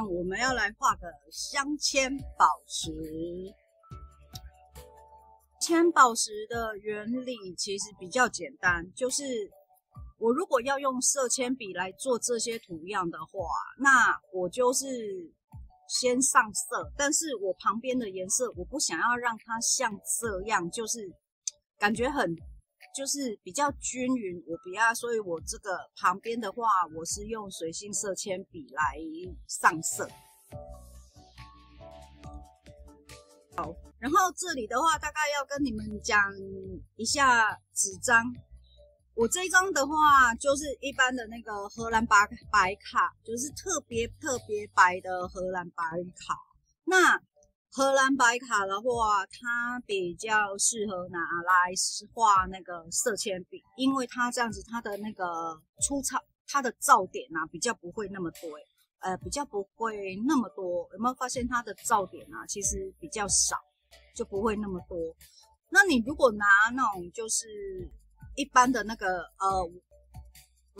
我們要來畫個鑲嵌寶石。嵌寶石的原理其實比較簡單，就是我如果要用色鉛筆來做這些圖樣的話，那我就是先上色，但是我旁邊的顏色我不想要讓它像這樣，就是感覺很就是比較均勻，我不要，所以我這個旁邊的話，我是用水性色鉛筆來上色。好，然後這裡的話，大概要跟你們講一下紙張。我這一張的話，就是一般的那個荷蘭白卡，就是特別白的荷蘭白卡。那荷蘭白卡的話，它比較適合拿來畫那個色鉛筆，因為它這樣子，它的那個粗糙，它的噪點啊，比较不會那麼多。比較不会那麼多，有没有發現它的噪點啊，其實比較少，就不會那麼多。那你如果拿那種就是一般的那個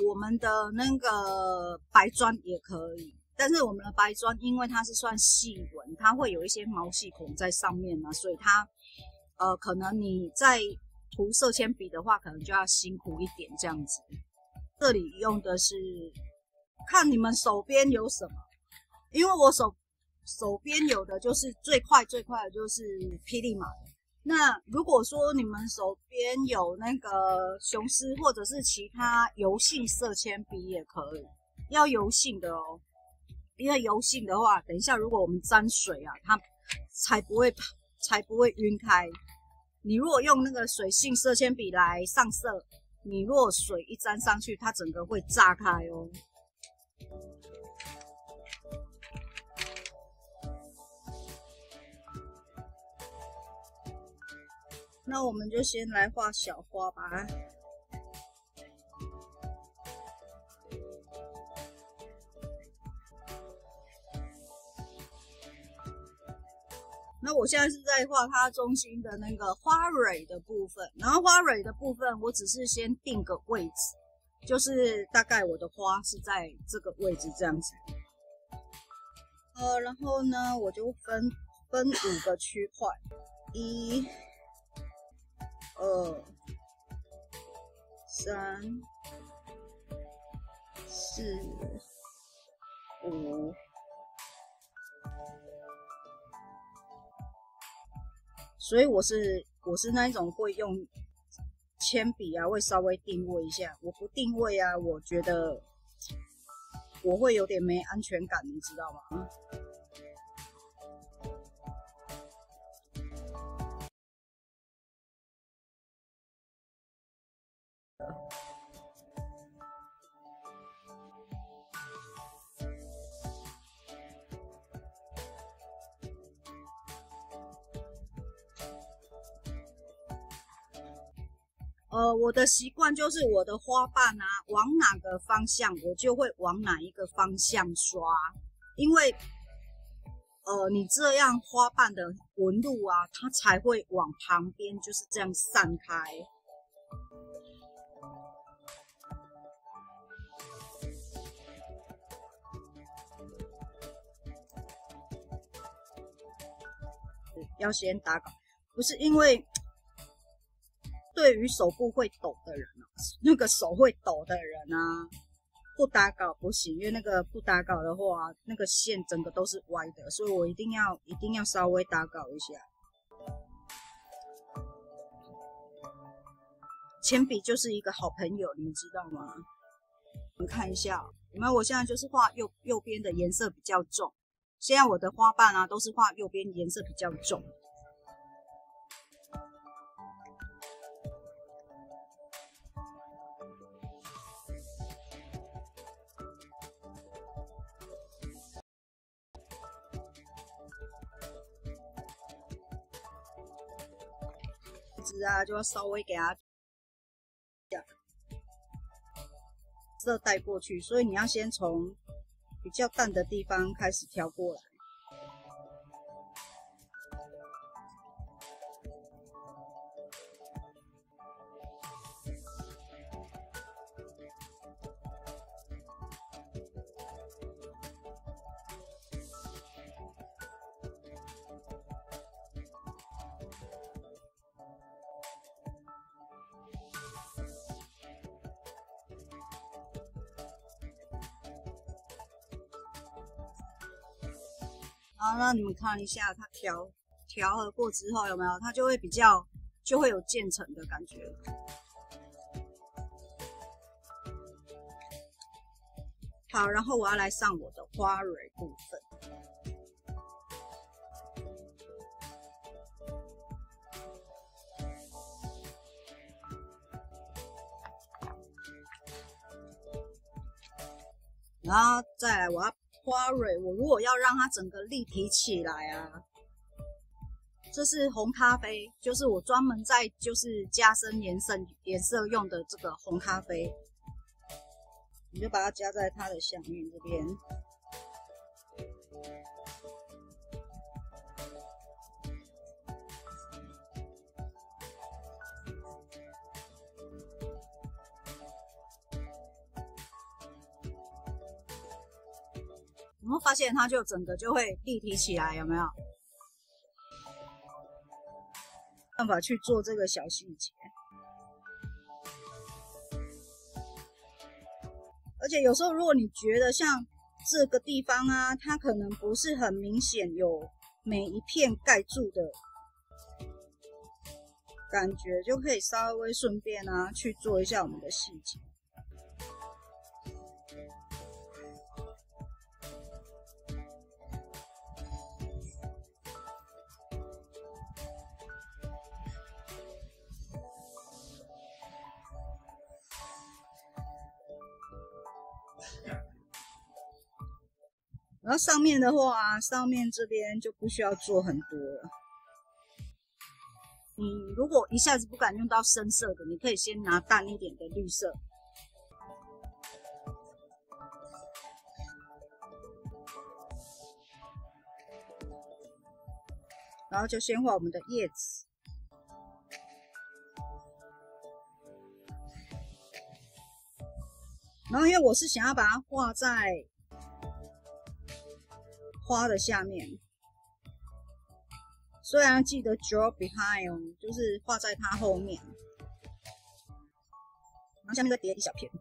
我們的那个白磚也可以，但是我們的白磚因為它是算細紋，它會有一些毛細孔在上面呢，所以它可能你在塗色鉛筆的話，可能就要辛苦一點這樣子。這裡用的是。看你們手邊有什麼，因為我手邊有的就是最快的就是霹靂瑪。那如果說你們手邊有那個雄獅或者是其他油性色鉛筆也可以，要油性的哦，因為油性的話，等一下如果我們沾水啊，它才不會暈開。你如果用那個水性色鉛筆來上色，你如果水一沾上去，它整個會炸開哦。那我們就先來畫小花吧。那我現在是在畫它中心的那個花蕊的部分，然後花蕊的部分我只是先定個位置，就是大概我的花是在這個位置這樣子。然後呢，我就分5個區塊，1、2、3、4、5。所以我是那一种會用鉛筆啊，會稍微定位一下。我不定位啊，我覺得我會有點沒安全感，你知道嗎？我的習慣就是我的花瓣啊，往哪個方向，我就會往哪一個方向刷，因為你這樣花瓣的紋路啊，它才會往旁邊就是這樣散開。要先打稿，不是因為。對於手部會抖的人啊，那個手會抖的人啊，不打稿不行，因為那個不打稿的話，那個線整個都是歪的，所以我一定要稍微打稿一下。鉛筆就是一個好朋友，你們知道嗎？我們看一下，有沒有？我現在就是畫右邊的顏色比較重，現在我的花瓣啊都是畫右邊顏色比較重。啊，就要稍微給它色帶過去，所以你要先從比較淡的地方開始調過來。好，那你們看一下它調和過之後有沒有？它就會有漸層的感覺。好，然後我要來上我的花蕊部分。然後再來，我要花蕊，我如果要讓它整個立體起来啊，這是紅咖啡，就是我專門在就是加深顏色用的這個紅咖啡，你就把它加在它的下面這邊。你会发现它就整个就会立体起来，有没有？办法去做这個小細節。而且有時候如果你覺得像這個地方啊，它可能不是很明顯有每一片蓋住的感覺，就可以稍微順便啊去做一下我們的細節。然後上面的話啊，上面這邊就不需要做很多了。你如果一下子不敢用到深色的，你可以先拿淡一點的綠色。然後就先畫我們的葉子。然後因為我是想要把它畫在花的下面，雖然記得 draw behind 哦，就是畫在它後面，然後下面再疊一小片。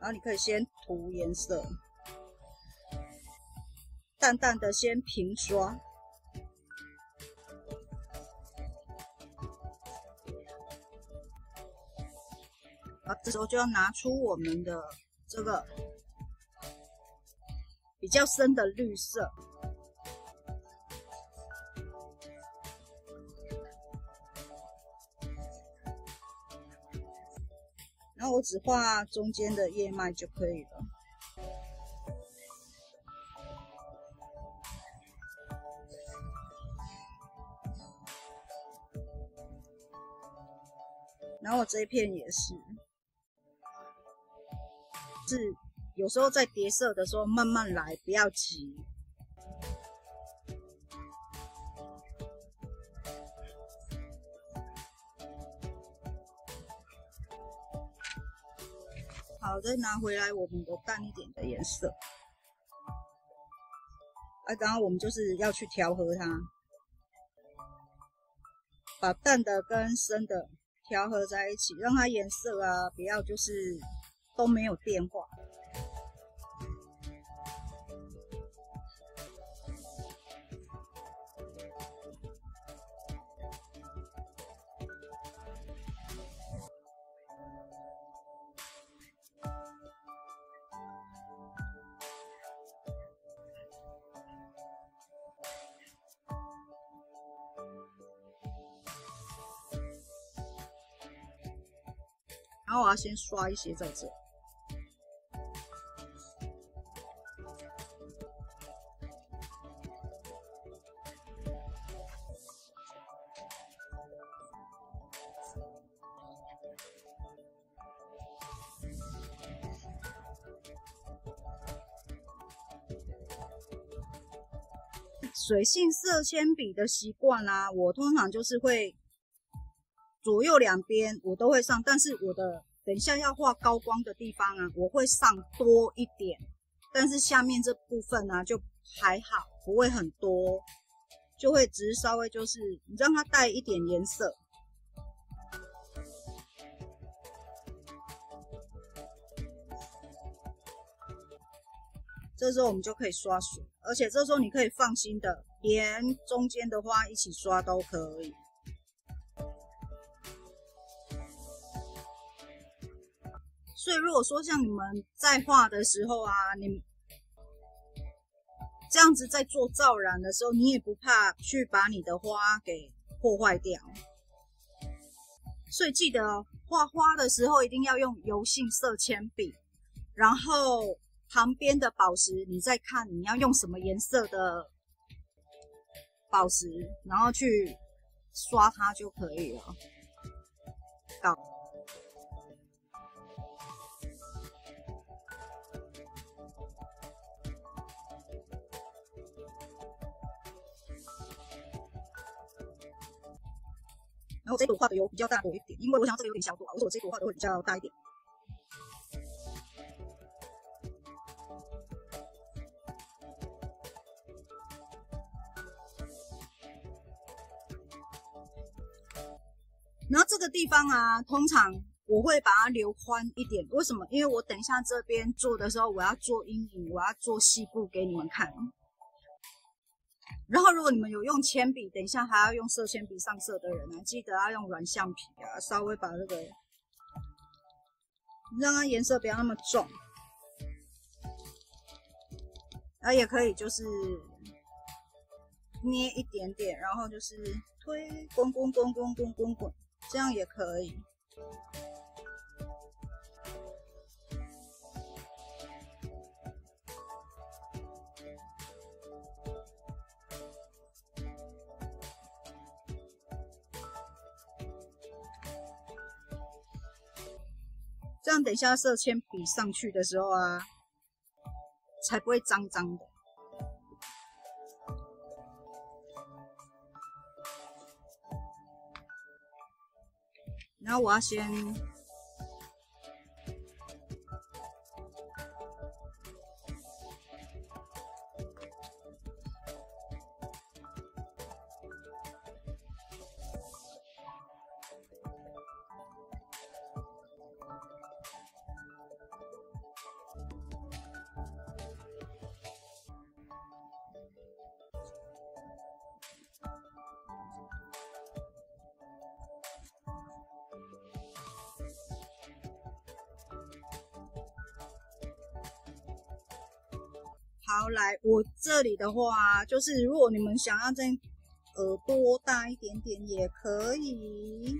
然後你可以先塗顏色，淡淡的先平刷，然後這時候就要拿出我們的這個比較深的綠色。然後我只畫中間的葉脈就可以了。然後我這一片也是有時候在疊色的時候慢慢來，不要急。好，再拿回來我們的淡一點的顏色。剛剛我們就是要去調和它，把淡的跟深的調和在一起，讓它顏色啊不要就是都沒有變化。然後我要先刷一些在這。水性色鉛筆的習慣啊，我通常就是會左右兩邊我都會上，但是我的等一下要畫高光的地方啊，我會上多一點，但是下面這部分啊就還好，不會很多，就會只是稍微就是你讓它帶一點顏色。這時候我們就可以刷水，而且這時候你可以放心的連中間的花一起刷都可以。所以如果說像你們在畫的時候啊，你這樣子在做造染的時候，你也不怕去把你的花給破壞掉。所以記得畫花的時候一定要用油性色鉛筆，然後旁邊的宝石，你再看你要用什麼顏色的寶石，然後去刷它就可以了。好，然後這朵畫的油比較大朵一點，因為我想要這個有點小朵，我说我這朵畫的會比較大一點。然后這個地方啊，通常我會把它留寬一點。為什麼？因為我等一下這邊做的時候，我要做陰影，我要做細部給你們看。然後如果你們有用鉛筆，等一下還要用色鉛筆上色的人啊，記得要用軟橡皮啊，稍微把這個讓它顏色不要那麼重。然後也可以就是捏一點點，然後就是推滾滾滾滾滾滾滾。這樣也可以。这樣等一下色鉛筆上去的時候啊，才不會髒髒的。然後我要先好，来，我這裡的話，就是如果你們想要再耳朵大一點點也可以，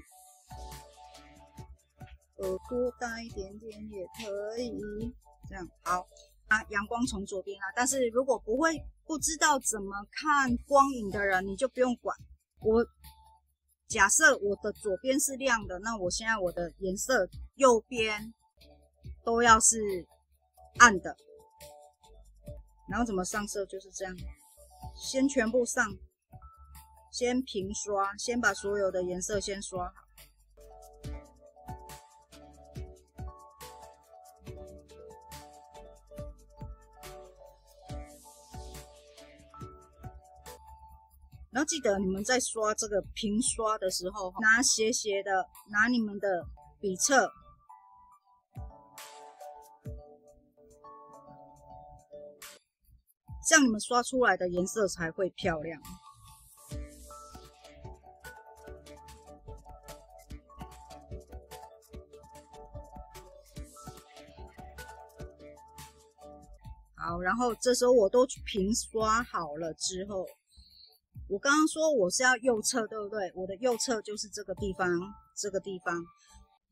耳朵大一點點也可以，這樣好啊。陽光從左邊啊，但是如果不知道怎麼看光影的人，你就不用管。我假設我的左邊是亮的，那我現在我的顏色右邊都要是暗的。然後怎麼上色就是這樣，先全部上，先平刷，先把所有的顏色先刷好。然后記得你們在刷這個平刷的時候，拿斜斜的，拿你們的筆側。這樣你們刷出來的顏色才會漂亮。好，然後這時候我都平刷好了之後，我剛剛說我是要右側，對不對？我的右側就是這個地方，這個地方。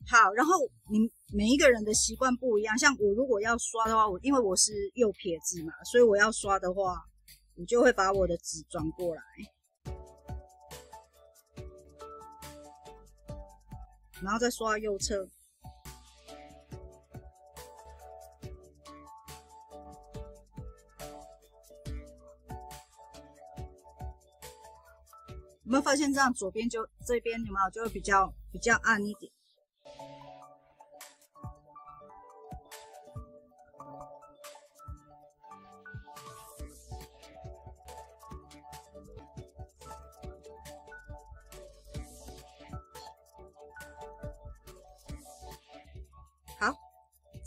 好，然後你每一個人的習慣不一樣，像我如果要刷的話，因為我是右撇子嘛，所以我要刷的話，我就會把我的紙轉過來，然後再刷右側。有沒有發現這樣左邊就這邊有沒有就會比較暗一點？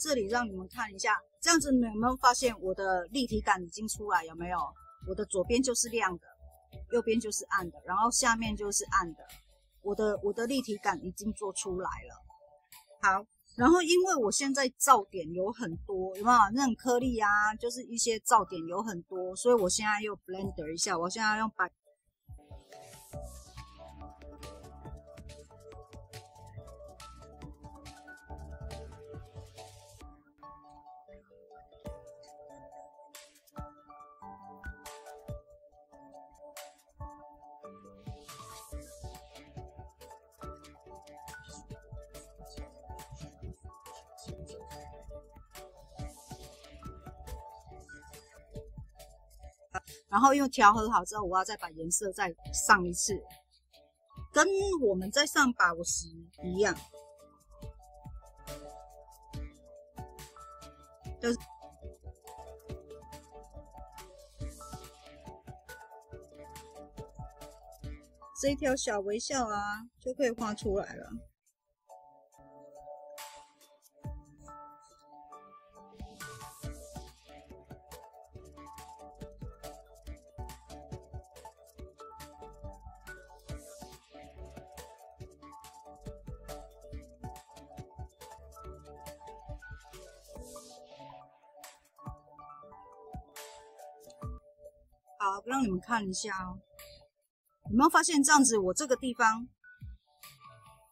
這裡讓你們看一下，這樣子你們有沒有發現我的立體感已經出來？有沒有？我的左邊就是亮的，右邊就是暗的，然後下面就是暗的。我的立體感已經做出来了。好，然后因为我現在噪點有很多，有沒有？那種顆粒啊，就是一些噪點有很多，所以我現在又 blender 一下，我現在要用白。然後又調和好之後，我要再把顏色再上一次，跟我們在上寶石一樣，就是這一條小微笑啊，就可以畫出來了。好，讓你們看一下哦。有沒有發現這樣子？我這個地方，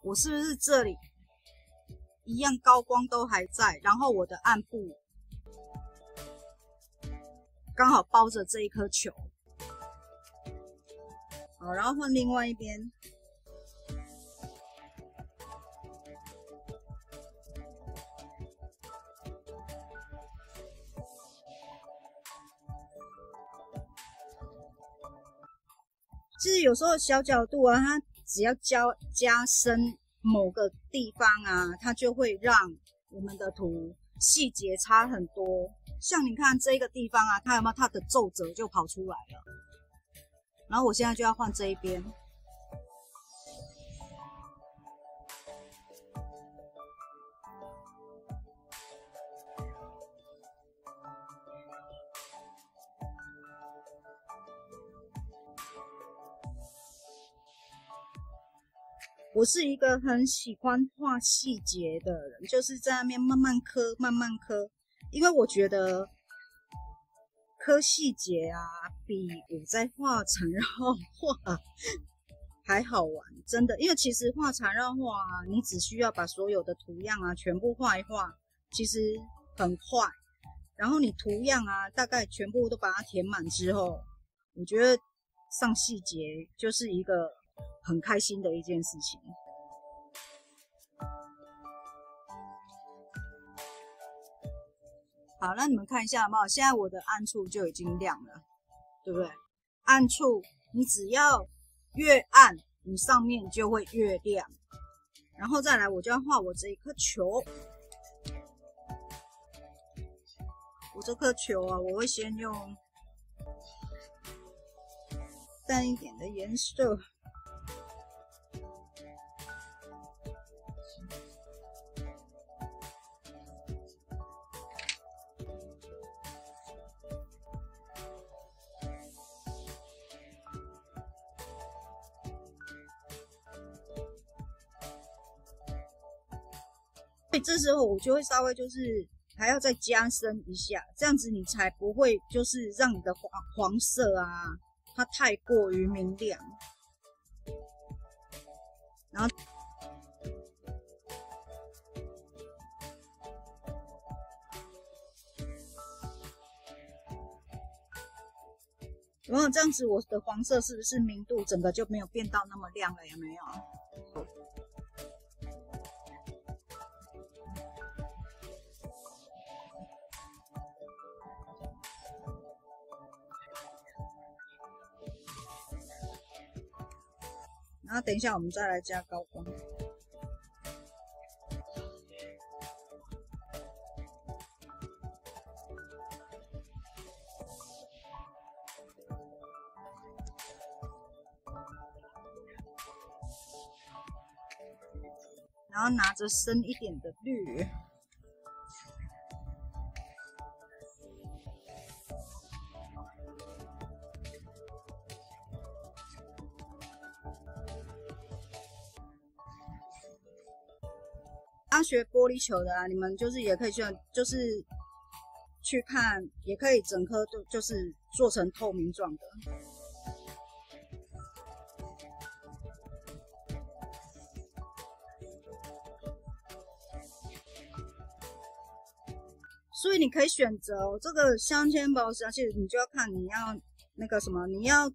我是不是這裡一樣高光都還在？然後我的暗部剛好包着這一顆球。好，然後換另外一邊。其實有時候小角度啊，它只要加深某個地方啊，它就會讓我們的圖細節差很多。像你看這個地方啊，它有沒有它的皺褶就跑出來了？然後我現在就要換這一邊。我是一個很喜歡畫細節的人，就是在那邊慢慢刻，慢慢刻，因為我覺得刻細節啊，比我在畫纏繞畫還好玩，真的。因為其實畫纏繞畫啊，你只需要把所有的圖樣啊全部畫一畫，其實很快。然後你圖樣啊，大概全部都把它填滿之後，我覺得上細節就是一個很開心的一件事情。好，那你們看一下好不好？現在我的暗處就已經亮了，對不對？暗處你只要越暗，你上面就會越亮。然後再來，我就要畫我這一顆球。我這顆球啊，我會先用淡一點的顏色。所以這時候我就會稍微就是還要再加深一下，這樣子你才不會就是讓你的黃色啊它太過於明亮。然後然後這樣子我的黃色是不是明度整個就沒有變到那麼亮了？有沒有？然後等一下我們再來加高光。然後拿着深一點的綠。剛學玻璃球的啊，你們就是也可以就是去看，也可以整顆就是做成透明狀的。所以你可以选擇这个鑲嵌宝石，其實你就要看你要那個什麼，你要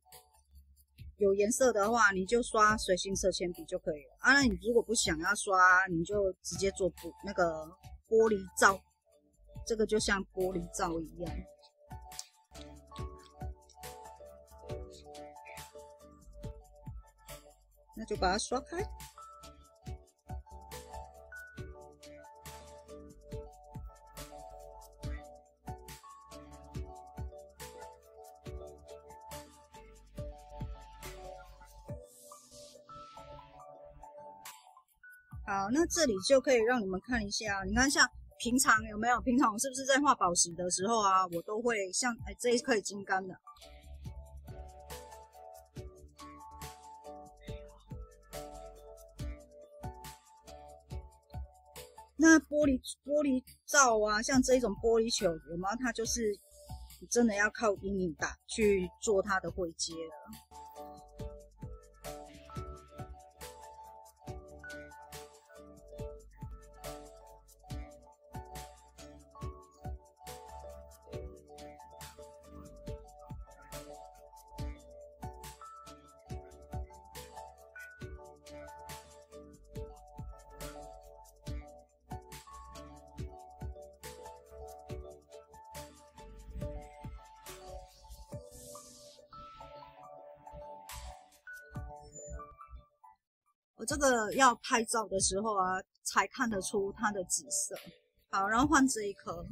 有顏色的話，你就刷水性色鉛筆就可以了啊。那你如果不想要刷，你就直接做那個玻璃罩，這個就像玻璃罩一樣。那就把它刷開。好，那這裡就可以讓你們看一下，你看像平常有沒有？平常我是不是在畫寶石的時候啊，我都會像這一顆金剛的，那玻璃罩啊，像這種玻璃球有沒有？它就是真的要靠陰影打去做它的灰階了。我這個要拍照的時候啊，才看得出它的紫色。好，然後換這一顆。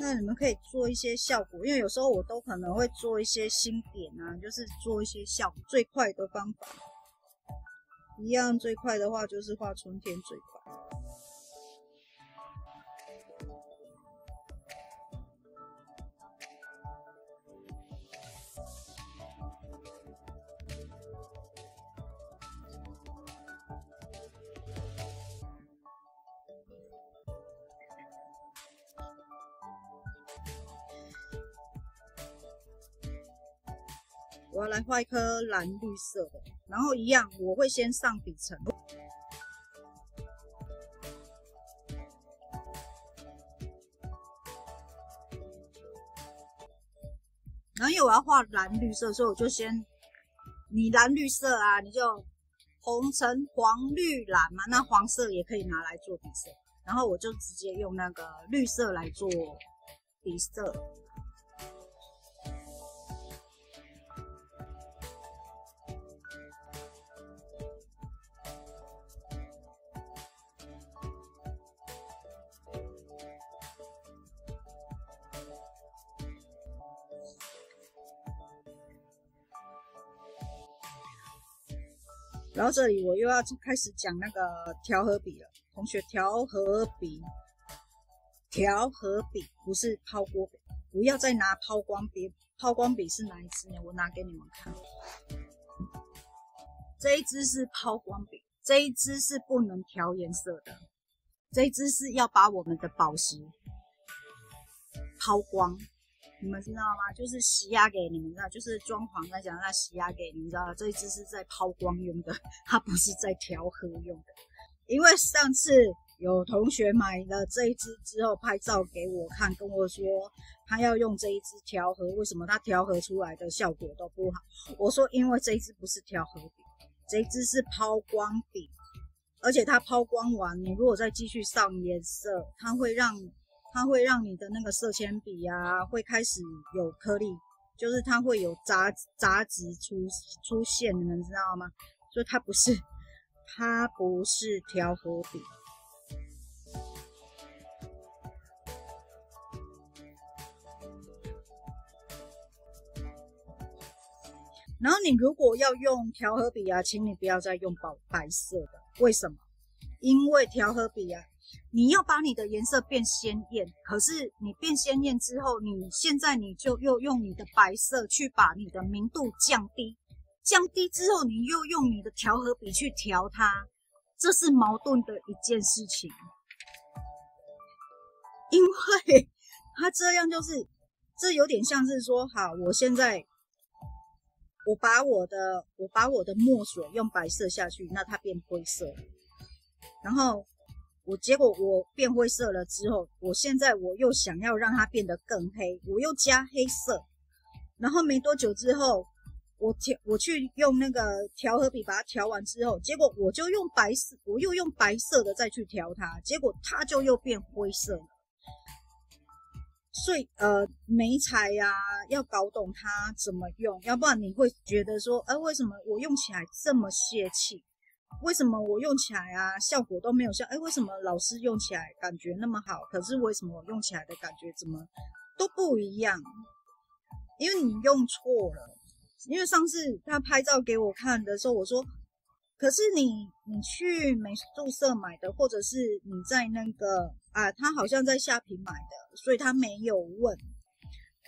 那你們可以做一些效果，因為有時候我都可能會做一些星點啊，就是做一些效果。最快的方法，一樣最快的話就是畫春天最快。我要來畫一顆藍綠色的，然後一樣我會先上底層，然後因為我要畫藍綠色，所以我就先，你藍綠色啊，你就紅橙黃綠藍嘛，那黃色也可以拿來做底色，然後我就直接用那個綠色來做底色。然後這裡我又要開始講那個調和筆了，同學，調和筆不是拋光筆，不要再拿拋光筆。拋光筆是哪一支呢？我拿給你們看。這一支是拋光筆，這一支是不能調顏色的，這一支是要把我們的寶石拋光。你們知道嗎？就是洗壓給你們知道，就是裝潢來講，那洗壓給你們知道，這一支是在拋光用的，它不是在調和用的。因為上次有同學買了這一支之後拍照給我看，跟我說他要用這一支調和，為什麼他調和出來的效果都不好？我說因為這一支不是調和筆，這一支是拋光筆，而且它拋光完，你如果再繼續上顏色，它會讓你的那個色鉛筆啊，會開始有顆粒，就是它會有雜質出現，你們知道嗎？所以它不是調和筆。然後你如果要用調和筆啊，請你不要再用白色的。為什麼？因為調和筆啊，你要把你的顏色變鮮豔，可是你變鮮豔之後，現在你就又用你的白色去把你的明度降低，降低之後你又用你的調和筆去調它，這是矛盾的一件事情。因為它這樣就是这有點像是說，好，我现在我把我的墨水用白色下去，那它变灰色了。然後結果我变灰色了之後，现在我又想要讓它变得更黑，我又加黑色。然後沒多久之後，我去用那個調和筆把它調完之後，結果我又用白色的再去調它，結果它就又變灰色了。所以媒材啊，要搞懂它怎麼用，要不然你會覺得說，為什麼我用起來這麼洩氣？為什麼我用起來啊效果都沒有像？為什麼老師用起來感覺那麼好，可是為什麼我用起來的感覺怎麼都不一樣？因為你用錯了。因為上次他拍照給我看的時候，我說，可是你去美術社買的，或者是你在那個他好像在蝦皮買的，所以他沒有問。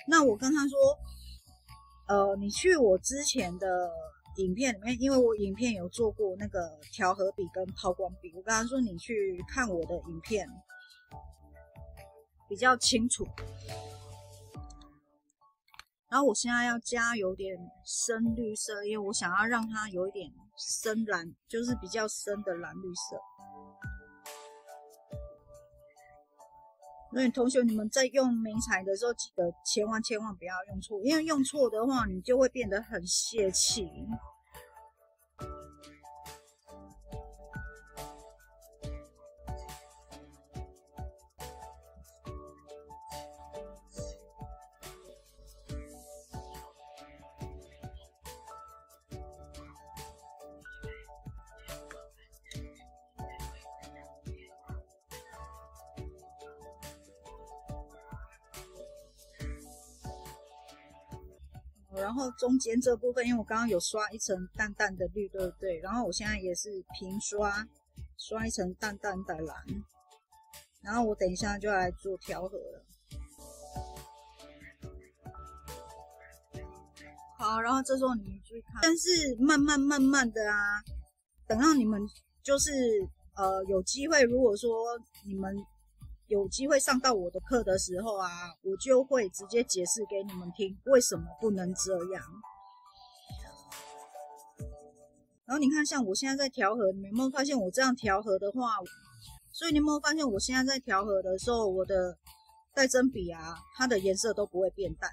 那我跟他說，你去我之前的影片裡面，因為我影片有做過那個調和筆跟拋光筆，我跟他說你去看我的影片比較清楚。然後我現在要加有點深綠色，因為我想要讓它有一點深藍，就是比較深的藍綠色。所以同學，你們在用媒材的時候，記得千萬不要用錯，因為用錯的話，你就會變得很洩氣。然後中間這部分，因為我剛剛有刷一層淡淡的綠，對不對？然後我現在也是平刷一層淡淡的藍，然後我等一下就來做調和了。好，然後這時候你們注意看，但是慢慢的啊，等到你們就是有機會，如果說你們有機會上到我的課的時候啊，我就會直接解釋給你們聽為什麼不能這樣。然後你看，像我現在在調和，你們有沒有發現我這樣調和的話，所以你有沒有發現我現在在調和的時候，我的帶針筆啊，它的顏色都不會變淡。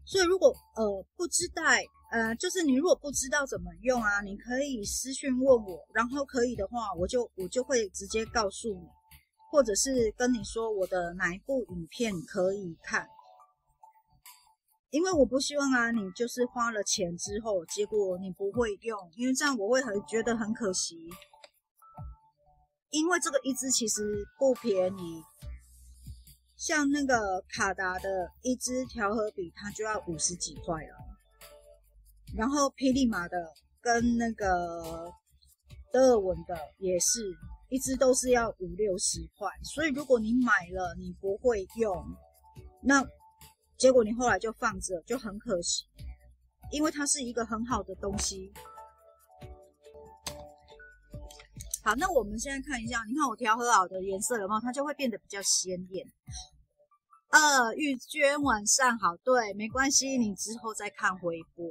所以如果不知道就是你如果不知道怎麼用啊，你可以私訊問我，然後可以的話我就會直接告訴你，或者是跟你說我的哪一部影片可以看。因為我不希望啊你就是花了錢之後結果你不會用，因為這樣我會覺得很可惜。因為這個一支其實不便宜，像那個卡達的一支調和筆，它就要50幾塊了。然後霹靂瑪的跟那個德爾文的也是一支都是要50-60塊。所以如果你買了你不會用，那結果你後來就放着，就很可惜。因為它是一個很好的東西。好，那我们现在看一下，你看我調和好的顏色有沒有？它就會變得比較鮮豔。玉娟晚上好，對，沒關係，你之後再看回播。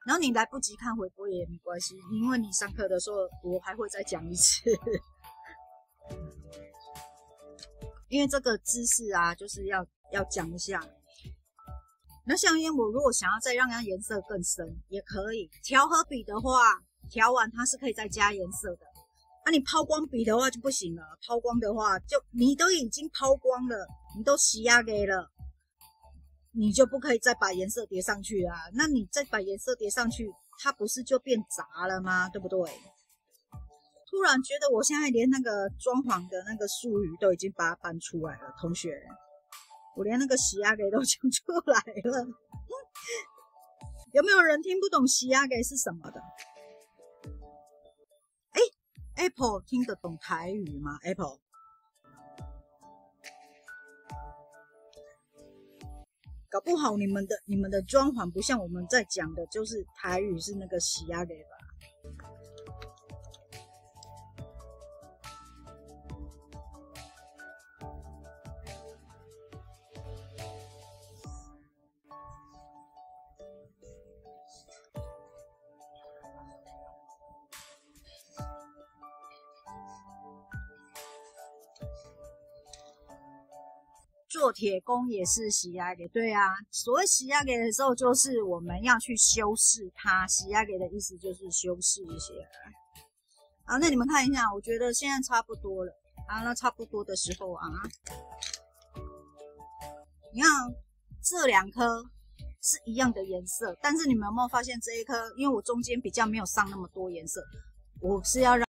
然後你來不及看回播也沒關係，因為你上課的時候我還會再講一次。因為這個知識啊，就是要講一下。那像煙，我如果想要再讓它顏色更深，也可以。調和筆的話，調完它是可以再加顏色的。那你拋光筆的話就不行了，拋光的話就你都已經拋光了，你都洗壓給了，你就不可以再把顏色疊上去啊。那你再把顏色疊上去，它不是就變雜了嗎？對不對？突然覺得我現在連那個裝潢的那個術語都已經把它搬出來了，同學，我連那個洗壓給都講出來了。有沒有人聽不懂洗壓給是什麼的？Apple 聽得懂台語嗎 ？Apple， 搞不好你們的裝潢不像我們在講的，就是台語是那個洗壓給吧？做鐵工也是洗壓給，對啊，所謂洗壓給的時候，就是我們要去修飾它。洗壓給的意思就是修飾一些。啊，那你們看一下，我覺得現在差不多了啊。那差不多的時候啊，你看這兩顆是一樣的顏色，但是你們有沒有發現這一顆？因為我中間比較沒有上那麼多顏色，我是要讓